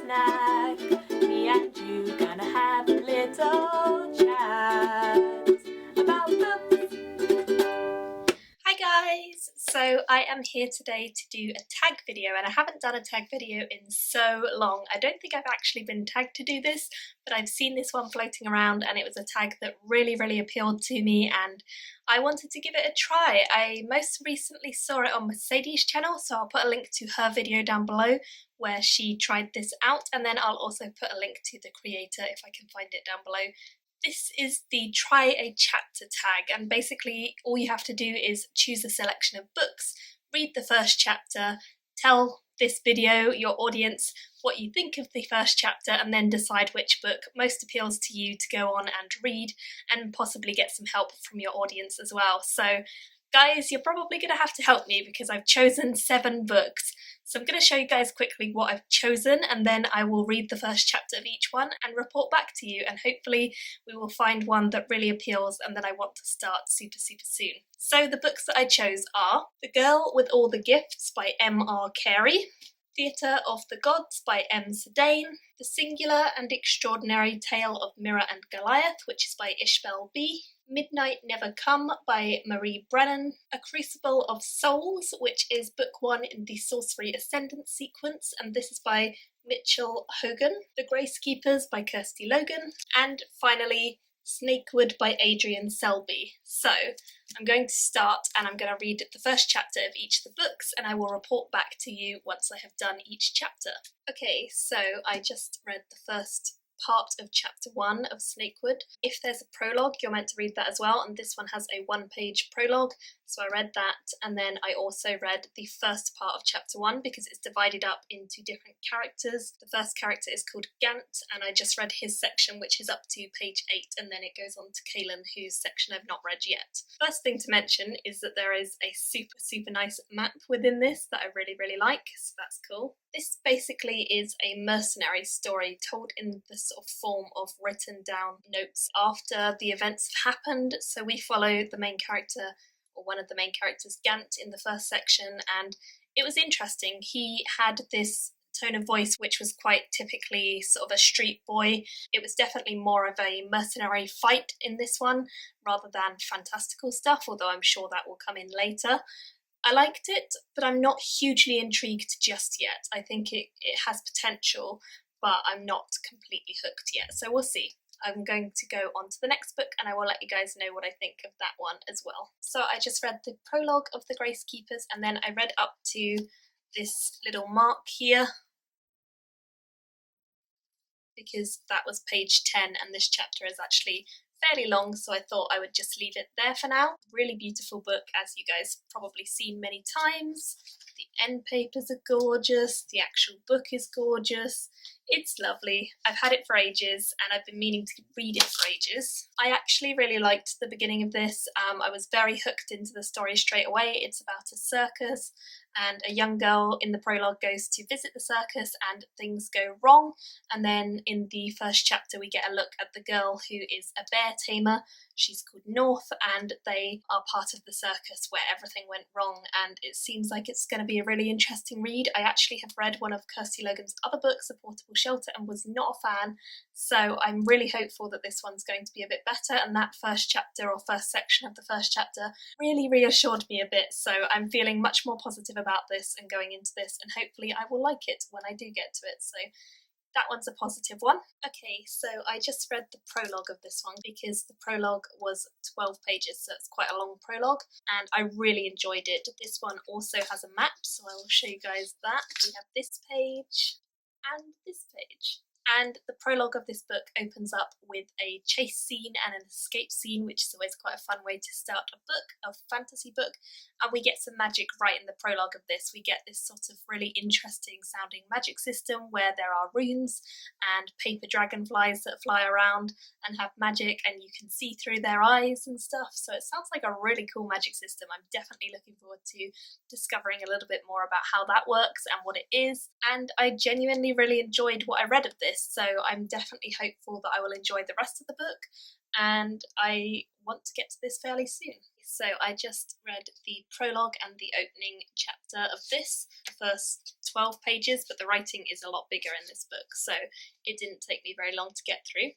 snack. Me and you gonna have a little chat about books. Hi guys! So I am here today to do a tag video, and I haven't done a tag video in so long. I don't think I've actually been tagged to do this, but I've seen this one floating around and it was a tag that really appealed to me and I wanted to give it a try. I most recently saw it on Mercedes' channel, so I'll put a link to her video down below where she tried this out, and then I'll also put a link to the creator if I can find it down below. This is the try a chapter tag, and basically all you have to do is choose a selection of books, read the first chapter, tell this video, your audience, what you think of the first chapter, and then decide which book most appeals to you to go on and read, and possibly get some help from your audience as well. So guys, you're probably going to have to help me because I've chosen 7 books. So I'm going to show you guys quickly what I've chosen, and then I will read the first chapter of each one and report back to you, and hopefully we will find one that really appeals and that I want to start super soon. So the books that I chose are The Girl with All the Gifts by M.R. Carey, Theatre of the Gods by M. Sedaine, The Singular and Extraordinary Tale of Mirror and Goliath, which is by Ishbel B., Midnight Never Come by Marie Brennan, A Crucible of Souls, which is book 1 in the Sorcery Ascendant sequence, and this is by Mitchell Hogan, The Gracekeepers by Kirsty Logan, and finally Snakewood by Adrian Selby. So I'm going to start and I'm going to read the first chapter of each of the books, and I will report back to you once I have done each chapter. Okay, so I just read the first part of chapter 1 of Snakewood. If there's a prologue, you're meant to read that as well, and this one has a 1-page prologue, so I read that, and then I also read the first part of chapter 1 because it's divided up into different characters. The first character is called Gant, and I just read his section, which is up to page 8, and then it goes on to Kaylin, whose section I've not read yet. First thing to mention is that there is a super nice map within this that I really like, so that's cool. This basically is a mercenary story told in the sort of form of written down notes after the events have happened. So we follow the main character, or one of the main characters, Gant, in the first section, and it was interesting. He had this tone of voice which was quite typically sort of a street boy. It was definitely more of a mercenary fight in this one rather than fantastical stuff, although I'm sure that will come in later. I liked it, but I'm not hugely intrigued just yet. I think it has potential, but I'm not completely hooked yet, so we'll see. I'm going to go on to the next book and I will let you guys know what I think of that one as well. So I just read the prologue of The Gracekeepers, and then I read up to this little mark here because that was page 10 and this chapter is actually fairly long, so I thought I would just leave it there for now. Really beautiful book, as you guys have probably seen many times. The end papers are gorgeous, the actual book is gorgeous, it's lovely. I've had it for ages and I've been meaning to read it for ages. I actually really liked the beginning of this. I was very hooked into the story straight away. It's about a circus, and a young girl in the prologue goes to visit the circus and things go wrong, and then in the first chapter we get a look at the girl who is a bear tamer. She's called North, and they are part of the circus where everything went wrong, and it seems like it's going to be a really interesting read. I actually have read one of Kirsty Logan's other books, A Portable Shelter, and was not a fan, so I'm really hopeful that this one's going to be a bit better, and that first chapter or first section of the first chapter really reassured me a bit, so I'm feeling much more positive about this and going into this, and hopefully I will like it when I do get to it. So that one's a positive one. Okay, so I just read the prologue of this one because the prologue was 12 pages, so it's quite a long prologue, and I really enjoyed it. This one also has a map, so I will show you guys that. We have this page and this page. And the prologue of this book opens up with a chase scene and an escape scene, which is always quite a fun way to start a fantasy book. And we get some magic right in the prologue of this. We get this sort of really interesting sounding magic system where there are runes and paper dragonflies that fly around and have magic, and you can see through their eyes and stuff. So it sounds like a really cool magic system. I'm definitely looking forward to discovering a little bit more about how that works and what it is. And I genuinely really enjoyed what I read of this. So I'm definitely hopeful that I will enjoy the rest of the book, and I want to get to this fairly soon. So I just read the prologue and the opening chapter of this. The first 12 pages, but the writing is a lot bigger in this book, so it didn't take me very long to get through.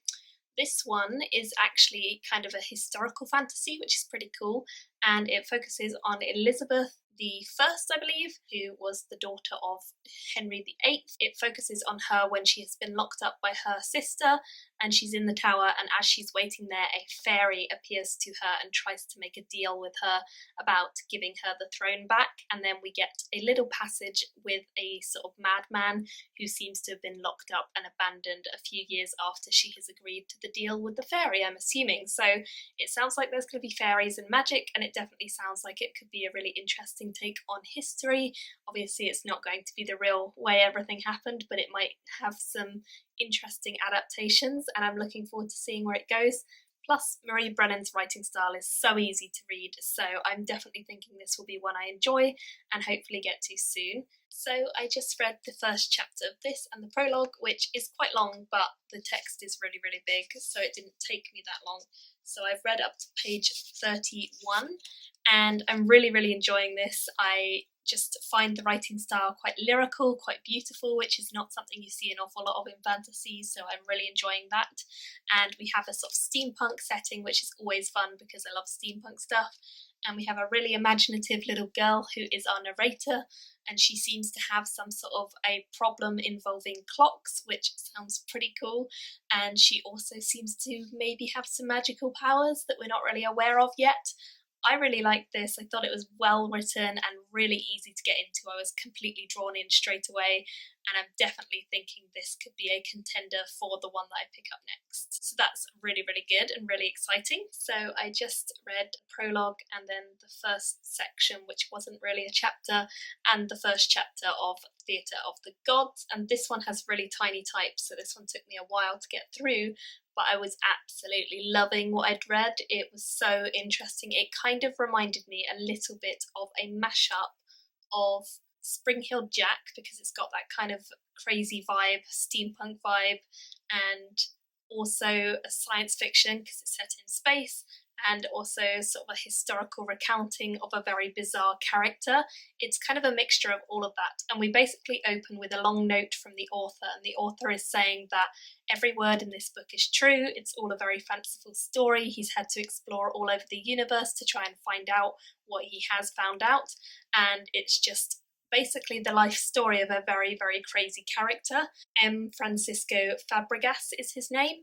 This one is actually kind of a historical fantasy, which is pretty cool, and it focuses on Elizabeth I, I believe, who was the daughter of Henry VIII. It focuses on her when she has been locked up by her sister, and she's in the tower, and as she's waiting there, a fairy appears to her and tries to make a deal with her about giving her the throne back. And then we get a little passage with a sort of madman who seems to have been locked up and abandoned a few years after she has agreed to the deal with the fairy, I'm assuming. So it sounds like there's going to be fairies and magic, and it definitely sounds like it could be a really interesting take on history. Obviously it's not going to be the real way everything happened, but it might have some interesting adaptations, and I'm looking forward to seeing where it goes. Plus, Marie Brennan's writing style is so easy to read, so I'm definitely thinking this will be one I enjoy and hopefully get to soon. So I just read the first chapter of this and the prologue, which is quite long, but the text is really, really big, so it didn't take me that long. So I've read up to page 31, and I'm really, really enjoying this. I just find the writing style quite lyrical, quite beautiful, which is not something you see an awful lot of in fantasy, so I'm really enjoying that. And we have a sort of steampunk setting, which is always fun because I love steampunk stuff. And we have a really imaginative little girl who is our narrator, and she seems to have some sort of a problem involving clocks, which sounds pretty cool. And she also seems to maybe have some magical powers that we're not really aware of yet. I really liked this. I thought it was well written and really easy to get into. I was completely drawn in straight away, and I'm definitely thinking this could be a contender for the one that I pick up next. So that's really, really good and really exciting. So I just read a prologue and then the first section, which wasn't really a chapter, and the first chapter of Theatre of the Gods, and this one has really tiny type, so this one took me a while to get through, but I was absolutely loving what I'd read. It was so interesting. It kind of reminded me a little bit of a mashup of Spring-Heeled Jack, because it's got that kind of crazy vibe, steampunk vibe, and also a science fiction because it's set in space, and also sort of a historical recounting of a very bizarre character. It's kind of a mixture of all of that, and we basically open with a long note from the author, and the author is saying that every word in this book is true. It's all a very fanciful story. He's had to explore all over the universe to try and find out what he has found out, and it's just basically the life story of a very, very crazy character. M. Francisco Fabregas is his name,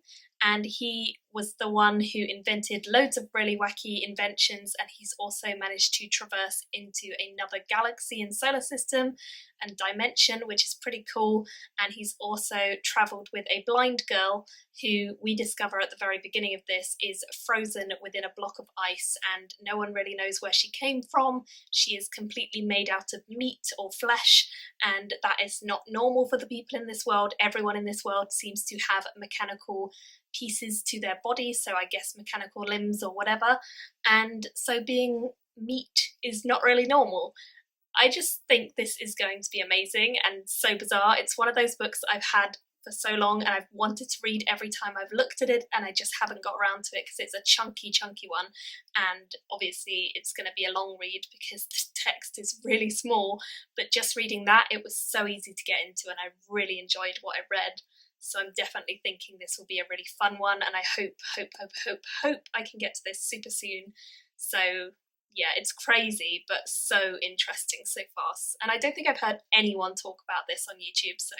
and he was the one who invented loads of really wacky inventions, and he's also managed to traverse into another galaxy and solar system and dimension, which is pretty cool. And he's also travelled with a blind girl who we discover at the very beginning of this is frozen within a block of ice, and no one really knows where she came from. She is completely made out of meat or flesh, and that is not normal for the people in this world. Everyone in this world seems to have mechanical pieces to their body, so I guess mechanical limbs or whatever, and so being meat is not really normal. I just think this is going to be amazing and so bizarre. It's one of those books I've had for so long and I've wanted to read every time I've looked at it, and I just haven't got around to it because it's a chunky one, and obviously it's going to be a long read because the text is really small, but just reading that, it was so easy to get into and I really enjoyed what I read. So I'm definitely thinking this will be a really fun one, and I hope I can get to this super soon. So yeah, it's crazy, but so interesting so fast. And I don't think I've heard anyone talk about this on YouTube, so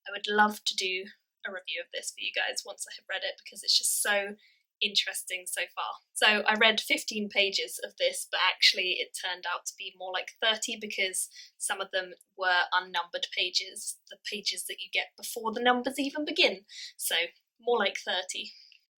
I would love to do a review of this for you guys once I have read it, because it's just so interesting so far. So I read 15 pages of this, but actually it turned out to be more like 30 because some of them were unnumbered pages, the pages that you get before the numbers even begin. So more like 30.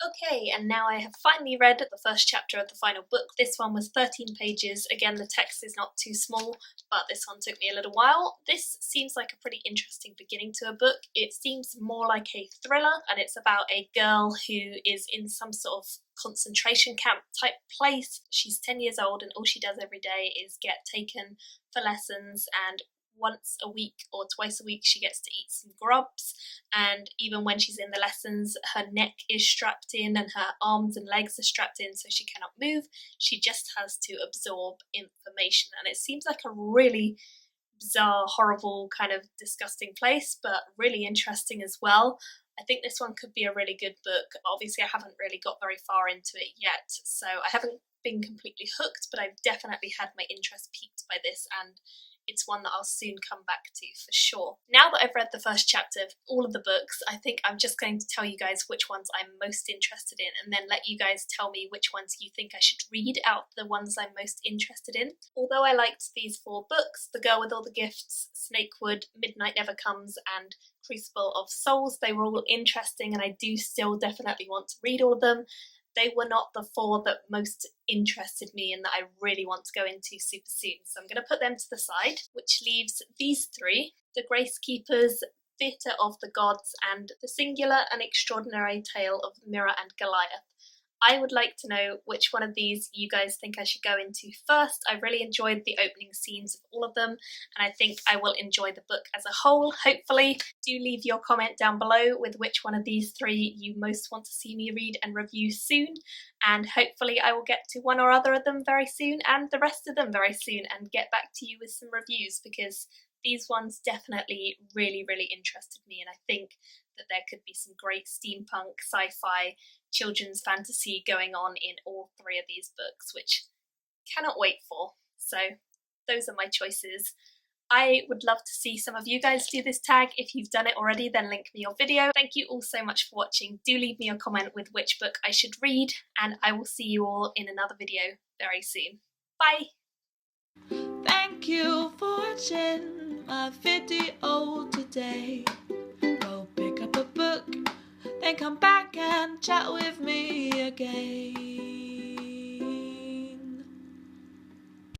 Okay, and now I have finally read the first chapter of the final book. This one was 13 pages. Again, the text is not too small, but this one took me a little while. This seems like a pretty interesting beginning to a book. It seems more like a thriller, and it's about a girl who is in some sort of concentration camp type place. She's 10 years old, and all she does every day is get taken for lessons, and once a week or twice a week she gets to eat some grubs, and even when she's in the lessons her neck is strapped in and her arms and legs are strapped in so she cannot move. She just has to absorb information, and it seems like a really bizarre, horrible, kind of disgusting place, but really interesting as well. I think this one could be a really good book. Obviously, I haven't really got very far into it yet, so I haven't been completely hooked, but I've definitely had my interest piqued by this, and it's one that I'll soon come back to for sure. Now that I've read the first chapter of all of the books, I think I'm just going to tell you guys which ones I'm most interested in, and then let you guys tell me which ones you think I should read out of the ones I'm most interested in. Although I liked these 4 books, The Girl with All the Gifts, Snakewood, Midnight Never Comes, and Crucible of Souls, they were all interesting, and I do still definitely want to read all of them. They were not the 4 that most interested me and that I really want to go into super soon. So I'm going to put them to the side, which leaves these 3, The Grace Keepers, Theatre of the Gods, and The Singular and Extraordinary Tale of Mirror and Goliath. I would like to know which one of these you guys think I should go into first. I really enjoyed the opening scenes of all of them, and I think I will enjoy the book as a whole, hopefully. Do leave your comment down below with which one of these 3 you most want to see me read and review soon, and hopefully I will get to one or other of them very soon, and the rest of them very soon, and get back to you with some reviews, because these ones definitely really interested me, and I think that there could be some great steampunk, sci-fi, children's fantasy going on in all 3 of these books, which cannot wait for. So those are my choices. I would love to see some of you guys do this tag. If you've done it already, then link me your video. Thank you all so much for watching. Do leave me a comment with which book I should read, and I will see you all in another video very soon. Bye! Thank you for watching my video today. Go pick up a book, then come back and chat with me again.